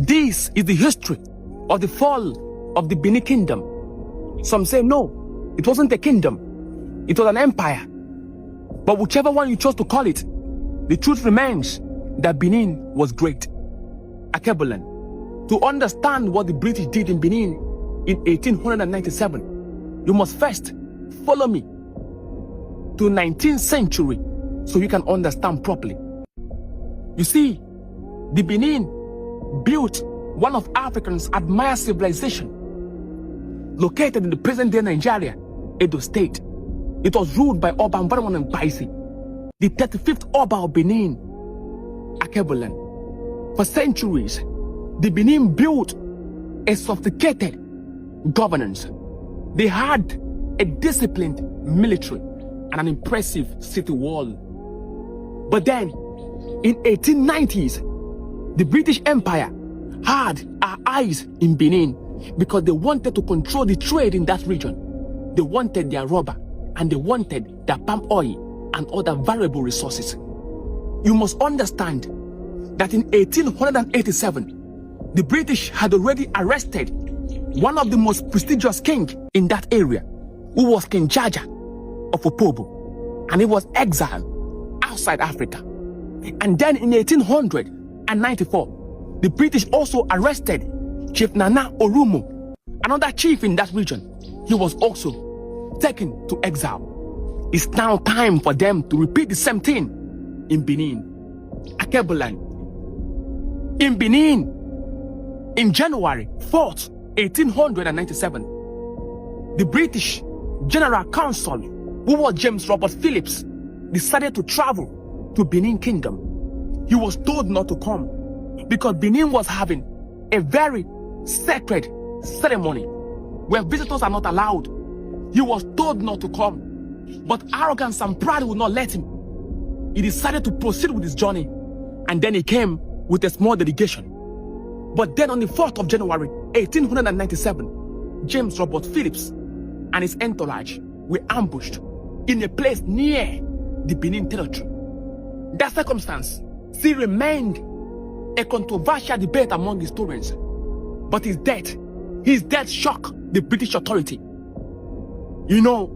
This is the history of the fall of the Benin Kingdom. Some say no, it wasn't a kingdom, it was an empire. But whichever one you chose to call it, the truth remains that Benin was great. Akebulan, to understand what the British did in Benin in 1897, you must first follow me to 19th century so you can understand properly. You see, the Benin built one of Africa's admired civilization, located in the present-day Nigeria, Edo State. It was ruled by Oba Mvaraman Baisi, the 35th Oba of Benin, Akebulan. For centuries, the Benin built a sophisticated governance. They had a disciplined military and an impressive city wall. But then, in 1890s, the British Empire had our eyes in Benin because they wanted to control the trade in that region. They wanted their rubber and they wanted their palm oil and other valuable resources. You must understand that in 1887, the British had already arrested one of the most prestigious kings in that area, who was King Jaja of Opobo, and he was exiled outside Africa. And then in 1894, the British also arrested Chief Nana Orumo, another chief in that region. He was also taken to exile. It's now time for them to repeat the same thing in Benin. Akebulan. In Benin, in January 4th, 1897, the British General Council, who was James Robert Phillips, decided to travel to Benin Kingdom. He was told not to come because Benin was having a very sacred ceremony where visitors are not allowed. He was told not to come, but arrogance and pride would not let him. He decided to proceed with his journey, and then he came with a small delegation. But then on the 4th of January 1897, James Robert Phillips and his entourage were ambushed in a place near the Benin territory. That circumstance still remained a controversial debate among historians, but his death shocked the British authority. You know,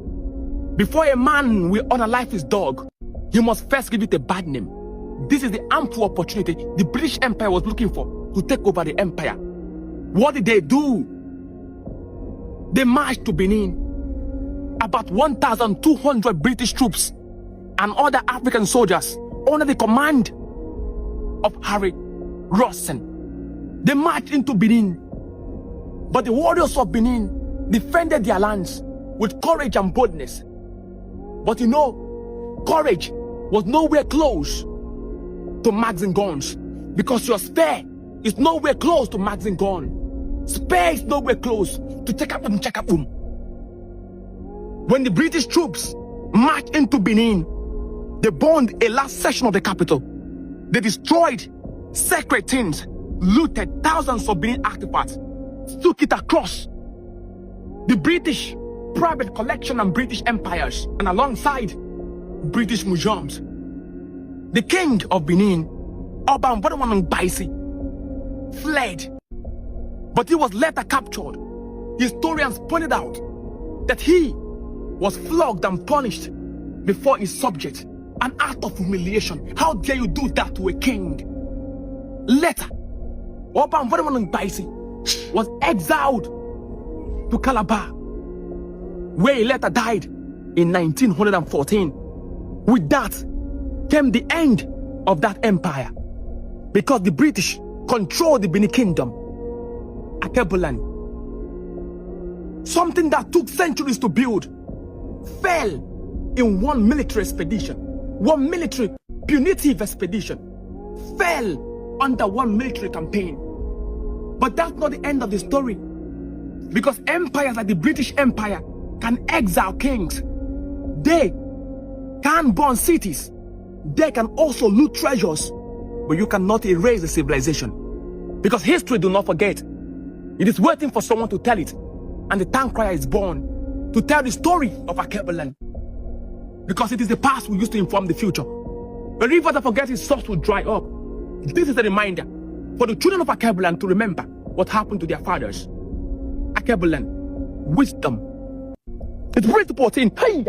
before a man will unalive his dog, he must first give it a bad name. This is the ample opportunity the British Empire was looking for to take over the empire. What did they do? They marched to Benin. About 1,200 British troops and other African soldiers under the command of Harry Rawson. They marched into Benin. But the warriors of Benin defended their lands with courage and boldness. But you know, courage was nowhere close to Maxim guns, because your spear is nowhere close to Maxim gun. Spear is nowhere close to Chakapum. When the British troops marched into Benin, they burned a last section of the capital. They destroyed sacred things, looted thousands of Benin artifacts, took it across the British private collection and British empires, and alongside British museums. The king of Benin, Oba Mvaraman Baisi, fled, but he was later captured. Historians pointed out that he was flogged and punished before his subjects, an act of humiliation. How dare you do that to a king? Later, Oba Mvaraman Baisi was exiled to Calabar, where he later died in 1914. With that came the end of that empire, because the British controlled the Benin Kingdom. Akebulan, something that took centuries to build, fell in one military expedition, one military punitive expedition, fell under one military campaign. But that's not the end of the story, because empires like the British Empire can exile kings. They can burn cities. They can also loot treasures, but you cannot erase the civilization, because history do not forget. It is waiting for someone to tell it, and the town crier is born to tell the story of Akebulan, because it is the past we use to inform the future. A river that forgets its source will dry up. This is a reminder for the children of Akebulan to remember what happened to their fathers. Akebulan, wisdom. It's breath 14. Hey!